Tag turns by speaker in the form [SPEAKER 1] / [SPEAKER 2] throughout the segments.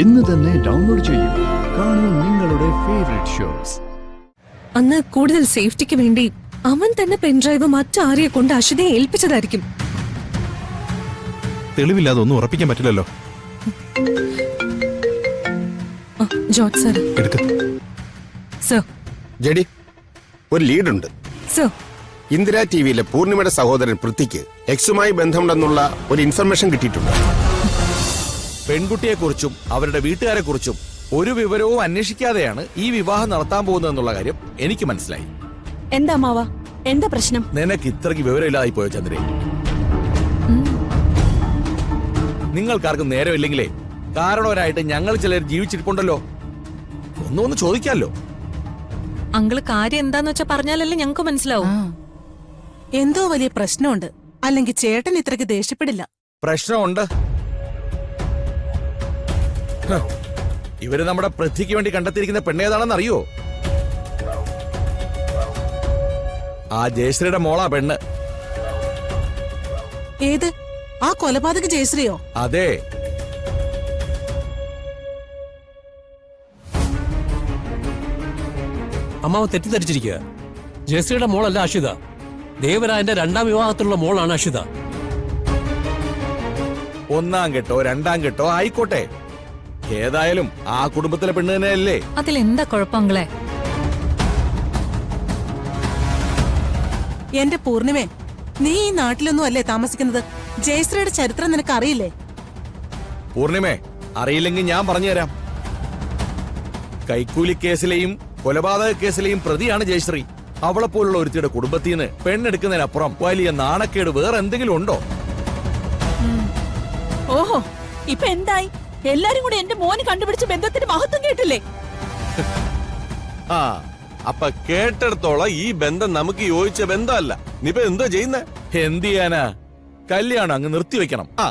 [SPEAKER 1] ഇന്ന് തന്നെ ഡൗൺലോഡ് ചെയ്യൂ. കാണൂ നിങ്ങളുടെ ഫേവറേറ്റ് ഷോസ്.
[SPEAKER 2] അന്ന് കൂടുതൽ സേഫ്റ്റിക്ക് വേണ്ടി അവൻ തന്നെ പെൻഡ്രൈവ് മറ്റാരെയെ കൊണ്ട് അശ്വതിയെ ഏൽപ്പിച്ചതായിരിക്കും.
[SPEAKER 3] തെളിവില്ലാതെ ഒന്നും ഉറപ്പിക്കാൻ പറ്റില്ലല്ലോ.
[SPEAKER 2] George sir. സർ.
[SPEAKER 4] ജഡി, ഒരു ലീഡുണ്ട്.
[SPEAKER 2] സർ.
[SPEAKER 4] ഇന്ദിര ടിവിയിലെ പൂർണിമയുടെ സഹോദരൻ പൃഥ്വിക്ക് എക്സുമായി ബന്ധമുണ്ടെന്നുള്ള ഒരു ഇൻഫർമേഷൻ കിട്ടിയിട്ടുണ്ട്.
[SPEAKER 5] പെൺകുട്ടിയെക്കുറിച്ചും അവരുടെ വീട്ടുകാരെക്കുറിച്ചും ഒരു വിവരവും അന്വേഷിക്കാതെയാണ് ഈ വിവാഹം നടത്താൻ പോകുന്നതെന്നുള്ള കാര്യം എനിക്ക് മനസ്സിലായി.
[SPEAKER 6] എന്താ മാവ, എന്താ പ്രശ്നം?
[SPEAKER 5] നിനക്ക് ഇത്രയ്ക്ക് വിവരമില്ലാതായി പോയോ ചന്ദ്രേ? നിങ്ങൾക്കാർക്കും നേരമില്ലെങ്കിലേ കാരണവരായിട്ട് ഞങ്ങൾ ചിലർ ജീവിച്ചിരിപ്പുണ്ടല്ലോ, ഒന്നൊന്ന് ചോദിക്കാമല്ലോ.
[SPEAKER 2] അങ്കിള് കാര്യം എന്താന്ന് വെച്ചാ പറഞ്ഞാലല്ലേ ഞങ്ങക്ക് മനസ്സിലാവും.
[SPEAKER 7] എന്തോ വലിയ പ്രശ്നമുണ്ട്, അല്ലെങ്കിൽ ചേട്ടൻ ഇത്രയ്ക്ക് ദേഷ്യപ്പെടില്ല.
[SPEAKER 5] പ്രശ്നമുണ്ട്. ഇവര് നമ്മുടെ പൃഥ്വിക്ക് വേണ്ടി കണ്ടെത്തിയിരിക്കുന്ന പെണ്ണേതാണെന്ന് അറിയോ? ആ ജയശ്രീയുടെ മോളാ പെണ്ണ്.
[SPEAKER 7] ഏത്? ആ കൊലപാതക ജയശ്രീയോ?
[SPEAKER 5] അതെ.
[SPEAKER 8] അമ്മാവ് തെറ്റിദ്ധരിച്ചിരിക്കുക. ജയശ്രീയുടെ മോളല്ല അശ്വിത. ദേവരായന്റെ രണ്ടാം വിവാഹത്തിലുള്ള മോളാണ് അശ്വിത.
[SPEAKER 5] ഒന്നാം കെട്ടോ രണ്ടാം കെട്ടോ ആയിക്കോട്ടെ, ഏതായാലും ആ കുടുംബത്തിലെ പെണ്ണ് തന്നെയല്ലേ.
[SPEAKER 2] അതിലെന്താ കുഴപ്പങ്ങളെ?
[SPEAKER 7] എന്റെ പൂർണിമേ, നീ ഈ നാട്ടിലൊന്നും അല്ലേ താമസിക്കുന്നത്? ജയശ്രീയുടെ ചരിത്രം നിനക്ക് അറിയില്ലേ?
[SPEAKER 5] പൂർണിമേ, അറിയില്ലെങ്കിൽ ഞാൻ പറഞ്ഞുതരാം. കൈക്കൂലി കേസിലെയും കൊലപാതക കേസിലെയും പ്രതിയാണ് ജയശ്രീ. അവളെ പോലുള്ള ഒരുത്തിയുടെ കുടുംബത്തിൽ നിന്ന് പെണ്ണെടുക്കുന്നതിനപ്പുറം വലിയ നാണക്കേട് വേറെ എന്തെങ്കിലും ഉണ്ടോ?
[SPEAKER 6] ഓഹോ, ഇപ്പൊ എന്തായി? എല്ലാരും കൂടെ എന്റെ മോന് കണ്ടുപിടിച്ച ബന്ധത്തിന്റെ മഹത്വം കേട്ടില്ലേ?
[SPEAKER 9] ആ, അപ്പൊ കേട്ടെടുത്തോളം ഈ ബന്ധം നമുക്ക് യോജിച്ച ബന്ധമല്ല. നീ ഇപ്പൊ എന്താ ചെയ്യുന്നേ?
[SPEAKER 5] എന്ത് ചെയ്യാനാ? കല്യാണം അങ്ങ് നിർത്തിവെക്കണം.
[SPEAKER 9] ആ,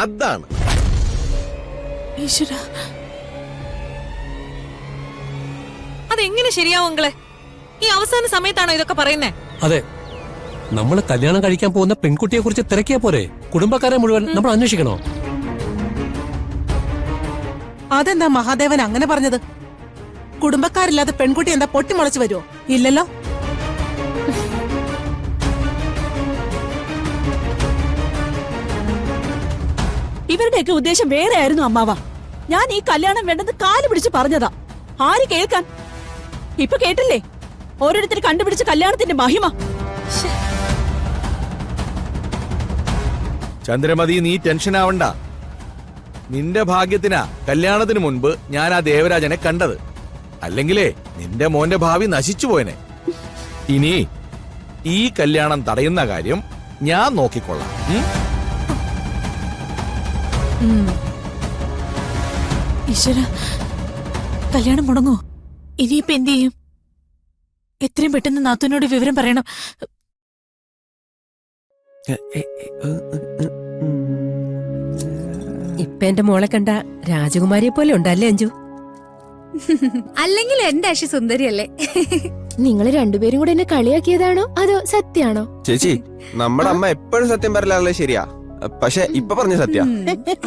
[SPEAKER 9] അതാണ്.
[SPEAKER 2] അതെങ്ങനെ ശരിയാവും അങ്കിളെ? ഈ അവസാന സമയത്താണോ ഇതൊക്കെ പറയുന്നേ?
[SPEAKER 8] അതെ, നമ്മൾ കല്യാണം കഴിക്കാൻ പോകുന്ന പെൺകുട്ടിയെ കുറിച്ച് തിരക്കിയാ പോരെ? കുടുംബക്കാരെ മുഴുവൻ നമ്മൾ അന്വേഷിക്കണോ?
[SPEAKER 7] അതെന്താ മഹാദേവൻ അങ്ങനെ പറഞ്ഞത്? കുടുംബക്കാരില്ലാതെ പെൺകുട്ടി എന്താ പൊട്ടിമുളച്ചു വരുമോ? ഇല്ലല്ലോ.
[SPEAKER 6] ഇവരുടെയൊക്കെ ഉദ്ദേശം വേറെ ആയിരുന്നു അമ്മാവ. ഞാൻ ഈ കല്യാണം വേണ്ടെന്ന് കാല് പിടിച്ച് പറഞ്ഞതാ. ആര് കേൾക്കാൻ? ഇപ്പൊ കേട്ടില്ലേ ഓരോരുത്തർ കണ്ടുപിടിച്ച കല്യാണത്തിന്റെ മഹിമ.
[SPEAKER 5] ചന്ദ്രമതി, നീ ടെൻഷൻ ആവണ്ട. നിന്റെ ഭാഗ്യത്തിനാ കല്യാണത്തിന് മുൻപ് ഞാൻ ആ ദേവരാജനെ കണ്ടത്. അല്ലെങ്കിലേ നിന്റെ മോന്റെ ഭാവി നശിച്ചു പോയനെ. ഇനി ഈ കല്യാണം തടയുന്ന കാര്യം ഞാൻ നോക്കിക്കൊള്ളാം.
[SPEAKER 6] ഈശ്വര, കല്യാണം മുടങ്ങോ? ഇനിയിപ്പോ എന്ത് ചെയ്യും? എത്രയും പെട്ടെന്ന് നാത്തൂനോട് വിവരം പറയണം.
[SPEAKER 10] ഇപ്പൊ എന്റെ മോളെ കണ്ട രാജകുമാരിയെ പോലെ ഉണ്ടല്ലേ അഞ്ജു?
[SPEAKER 11] അല്ലെങ്കിൽ എന്റെ അശി സുന്ദരിയല്ലേ?
[SPEAKER 12] നിങ്ങള് രണ്ടുപേരും കൂടെ എന്നെ കളിയാക്കിയതാണോ അതോ സത്യാണോ?
[SPEAKER 9] ചേച്ചി, നമ്മുടെ അമ്മ എപ്പോഴും സത്യം പറയലാണല്ലോ. ശരിയാ, പക്ഷെ ഇപ്പൊ പറഞ്ഞ സത്യ.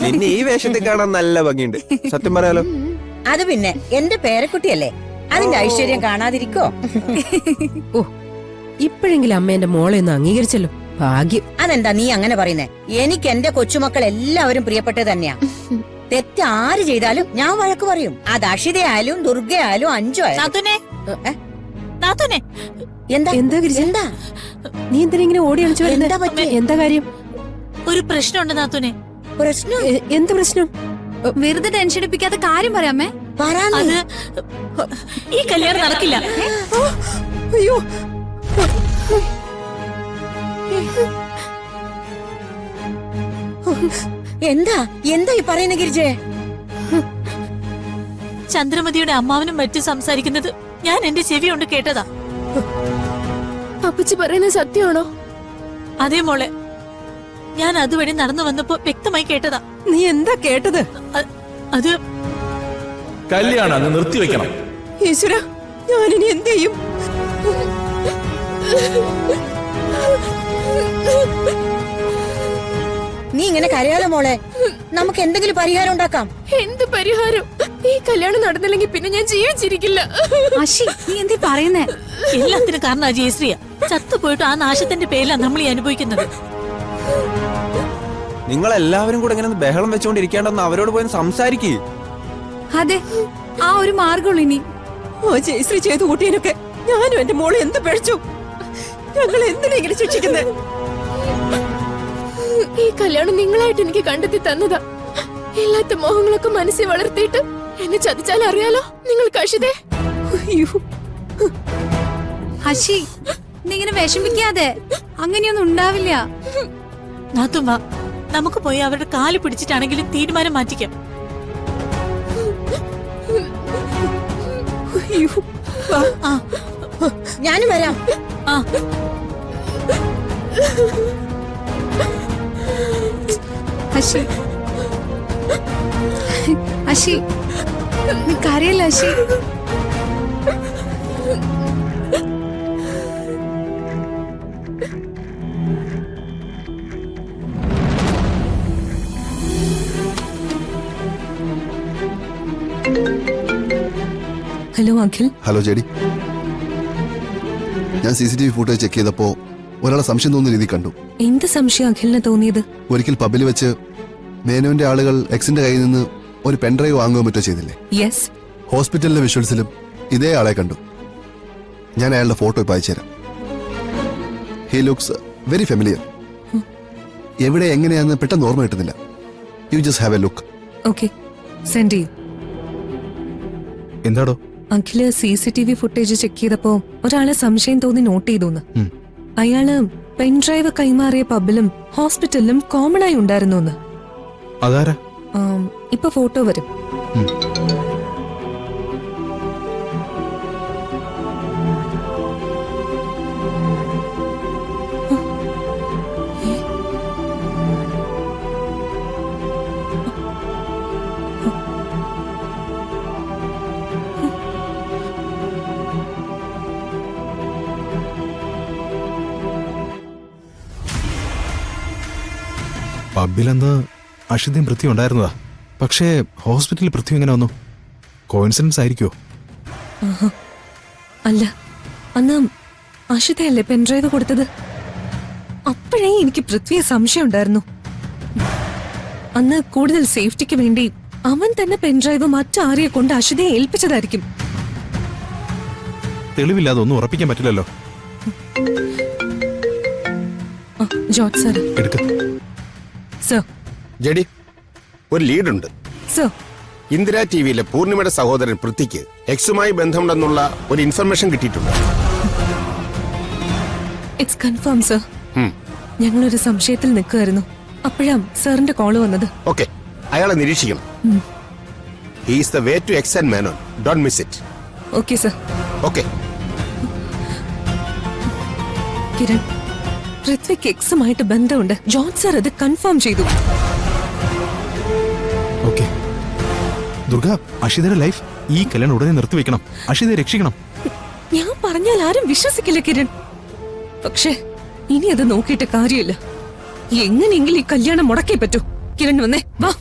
[SPEAKER 9] പിന്നെ ഈ വേഷത്തിൽ കാണാൻ നല്ല ഭംഗിയുണ്ട്. സത്യം പറയാലോ.
[SPEAKER 13] അത് പിന്നെ എന്റെ പേരക്കുട്ടിയല്ലേ, അതിന്റെ ഐശ്വര്യം കാണാതിരിക്കോ?
[SPEAKER 10] ഓ, ഇപ്പോഴെങ്കിലും അമ്മ എന്റെ മോളെ ഒന്ന് അംഗീകരിച്ചല്ലോ. ഭാഗ്യം.
[SPEAKER 13] അതെന്താ നീ അങ്ങനെ പറയുന്നേ? എനിക്ക് എന്റെ കൊച്ചുമക്കൾ എല്ലാവരും പ്രിയപ്പെട്ടത് തന്നെയാ. തെറ്റ് ആര് ചെയ്താലും ഞാൻ വഴക്ക് പറയും. അത് അക്ഷിതയായാലും ദുർഗയായാലും അഞ്ചു ആയാലും.
[SPEAKER 10] എന്താ എന്താ നീ എന്തിനാ ഇങ്ങനെ ഓടി അണിച്ചു വരുന്നത്? എന്താ കാര്യം?
[SPEAKER 6] ഒരു പ്രശ്നമുണ്ട് നാത്തൂനെ.
[SPEAKER 13] പ്രശ്നം?
[SPEAKER 10] എന്ത് പ്രശ്നം?
[SPEAKER 11] വെറുതെ ടെൻഷൻ എടുപ്പിക്കാത്ത കാര്യം പറയാമേ.
[SPEAKER 6] അത് ഈ കല്യാണം നടക്കില്ല.
[SPEAKER 10] അയ്യോ,
[SPEAKER 13] എന്താ എന്താ ഈ പറയുന്ന ഗിരിജേ?
[SPEAKER 6] ചന്ദ്രമതിയുടെ അമ്മാവനും മറ്റും സംസാരിക്കുന്നത് ഞാൻ എന്റെ ചെവി കൊണ്ട് കേട്ടതാ.
[SPEAKER 12] അപ്പച്ചി പറയുന്നത് സത്യമാണോ?
[SPEAKER 6] അതേ മോളെ, ഞാൻ അതുവഴി നടന്നു വന്നപ്പോ വ്യക്തമായി കേട്ടതാ.
[SPEAKER 10] നീ എന്താ കേട്ടത്?
[SPEAKER 6] അത്
[SPEAKER 5] കല്യാണം അങ്ങ് നിർത്തിവെക്കണം.
[SPEAKER 10] ഈശ്വര, ഞാനിനി എന്ത് ചെയ്യും?
[SPEAKER 13] നീ ഇങ്ങനെ കരയാലോ മോളെ. നമുക്ക് എന്തെങ്കിലും പരിഹാരം ഉണ്ടാക്കാം.
[SPEAKER 12] എന്ത് പരിഹാരം? ഈ കല്യാണം നടന്നില്ലെങ്കിൽ പിന്നെ ഞാൻ ജീവിച്ചിരിക്കില്ല.
[SPEAKER 6] അശി നീ എന്തീ പറയുന്നേ? എല്ലാത്തിനും കാരണം ജയശ്രീയ. ചത്തുപോയിട്ട് ആ നാശത്തിന്റെ പേരിലാണ് നമ്മൾ ഈ അനുഭവിക്കുന്നത്.
[SPEAKER 9] നിങ്ങൾ എല്ലാവരും കൂടെ ഇങ്ങനെ ബഹളം വെച്ചോണ്ടിരിക്കേണ്ടെന്ന് അവരോട് പോയി സംസാരിക്കേ.
[SPEAKER 11] അതെ, ആ ഒരു മാർഗമുള്ളൂ ഇനി.
[SPEAKER 10] ഓ ജയശ്രീ ചെയ്തു കൂട്ടിയതിനൊക്കെ ഞാനും എന്റെ മോളെ എന്ത് പഴിച്ചു? ഞങ്ങൾ എന്തിനെങ്കിലും ശിക്ഷിക്കുന്നേ?
[SPEAKER 12] ഈ കല്യാണം നിങ്ങളായിട്ട് എനിക്ക് കണ്ടെത്തി തന്നതാ. എല്ലാത്ത മോഹങ്ങളൊക്കെ മനസ്സിൽ വളർത്തിയിട്ട് എന്നെ ചതിച്ചാൽ അറിയാലോ നിങ്ങൾക്ക് അഷിതേ.
[SPEAKER 11] അശി നീ ഇങ്ങനെ വിഷമിക്കാതെ, അങ്ങനെയൊന്നും ഉണ്ടാവില്ല.
[SPEAKER 6] നാത്തും വാ, നമുക്ക് പോയി അവരുടെ കാല് പിടിച്ചിട്ടാണെങ്കിലും തീരുമാനം മാറ്റിക്കാം.
[SPEAKER 13] ഞാനും വരാം.
[SPEAKER 6] ആ
[SPEAKER 11] അശി അശി നീ കരയല്ല അശി.
[SPEAKER 2] ഹലോ അഖിൽ.
[SPEAKER 1] ഹലോ ജെഡി, ഞാൻ CCTV ഫുട്ടേജ് ചെക്ക് ചെയ്തപ്പോ ഒരാളെ സംശയം തോന്നുന്ന രീതി കണ്ടു.
[SPEAKER 2] എന്ത് സംശയം അഖിലിന് തോന്നിയത്?
[SPEAKER 1] ഒരിക്കൽ പബ്ബിൽ വെച്ച് മേനോന്റെ ആളുകൾ എക്സിന്റെ കയ്യിൽ നിന്ന് ഒരു പെൻഡ്രൈവ് വാങ്ങുകയോ മറ്റോ ചെയ്തില്ലേ?
[SPEAKER 2] യെസ്.
[SPEAKER 1] ഹോസ്പിറ്റലിലെ വിഷ്വൽസിലും ഇതേ ആളെ കണ്ടു. ഞാൻ അയാളുടെ ഫോട്ടോ ഇപ്പോൾ അയച്ചുതരാം. He looks very familiar. എവിടെ എങ്ങനെയാന്ന് പെട്ടെന്ന് ഓർമ്മ കിട്ടുന്നില്ല. You just have A look.
[SPEAKER 2] Okay, send ചെയ്യൂ.
[SPEAKER 3] എന്താടോ?
[SPEAKER 2] അഖില് CCTV ഫുട്ടേജ് ചെക്ക് ചെയ്തപ്പോ ഒരാളെ സംശയം തോന്നി നോട്ട് ചെയ്തോന്ന്. അയാള് പെൻഡ്രൈവ് കൈമാറിയ പബ്ബിലും ഹോസ്പിറ്റലിലും കോമൺ ആയി ഉണ്ടായിരുന്നു.
[SPEAKER 3] അതാരാ?
[SPEAKER 2] ഇപ്പൊ ഫോട്ടോ വരും.
[SPEAKER 3] പബ്ബിലെന്ന് അഷിതയും പൃഥ്വി ഉണ്ടായിരുന്നതാ. പക്ഷേ ഹോസ്പിറ്റലിൽ പൃഥ്വി എങ്ങനെ വന്നു? കോയിൻസിഡൻസ് ആയിരിക്കുമോ?
[SPEAKER 2] അല്ല, അന്ന് അഷിതയല്ലേ പെൻഡ്രൈവ് കൊടുത്തത്. അപ്പോഴേ എനിക്ക് പൃഥ്വിയെ സംശയം ഉണ്ടായിരുന്നു. അന്ന് കൂടുതൽ സേഫ്റ്റിക്ക് വേണ്ടി അവൻ തന്നെ പെൻഡ്രൈവ് മറ്റാരെയെ കൊണ്ട് അഷിതയെ ഏൽപ്പിച്ചതായിരിക്കും.
[SPEAKER 3] തെളിവില്ലാതെ ഒന്നും ഉറപ്പിക്കാൻ പറ്റില്ലല്ലോ.
[SPEAKER 2] George sir.
[SPEAKER 3] എടുക്ക.
[SPEAKER 2] സർ.
[SPEAKER 4] ജെഡി, ഒരു ലീഡുണ്ട്.
[SPEAKER 2] സർ.
[SPEAKER 4] ഇന്ദിര TVയിലെ പൂർണിമയുടെ സഹോദരൻ പൃഥ്വിക്ക് എക്സുമായി ബന്ധമുണ്ടെന്നുള്ള ഒരു ഇൻഫർമേഷൻ കിട്ടിയിട്ടുണ്ട്.
[SPEAKER 2] It's confirm sir. ഞങ്ങളൊരു സംശയത്തിൽ നിൽക്കുമായിരുന്നു. അപ്പോഴാ സാറിന്റെ കോള് വന്നത്.
[SPEAKER 4] ഓക്കെ, അയാളെ നിരീക്ഷിക്കണം. He is the way to X and Menon. Don't miss it.
[SPEAKER 2] Okay sir.
[SPEAKER 4] Okay.
[SPEAKER 2] Kiran, പൃഥ്വിക്ക് എക്സുമായിട്ട് ബന്ധമുണ്ട്. ജോൺ സാർ അത് കൺഫേം ചെയ്തു.
[SPEAKER 3] ഓക്കെ ദുർഗ, അഷിതയുടെ ലൈഫ് ഈ കല്യാണം ഉടനെ നിർത്തിവെക്കണം. അഷിതയെ രക്ഷിക്കണം.
[SPEAKER 2] ഞാൻ പറഞ്ഞാൽ ആരും വിശ്വസിക്കില്ല കിരൺ. പക്ഷേ ഇനി അത് നോക്കിയിട്ട് കാര്യമില്ല. എങ്ങനെയെങ്കിലും ഈ കല്യാണം മുടക്കേ പറ്റൂ. കിരൺ വന്നേ, വാ.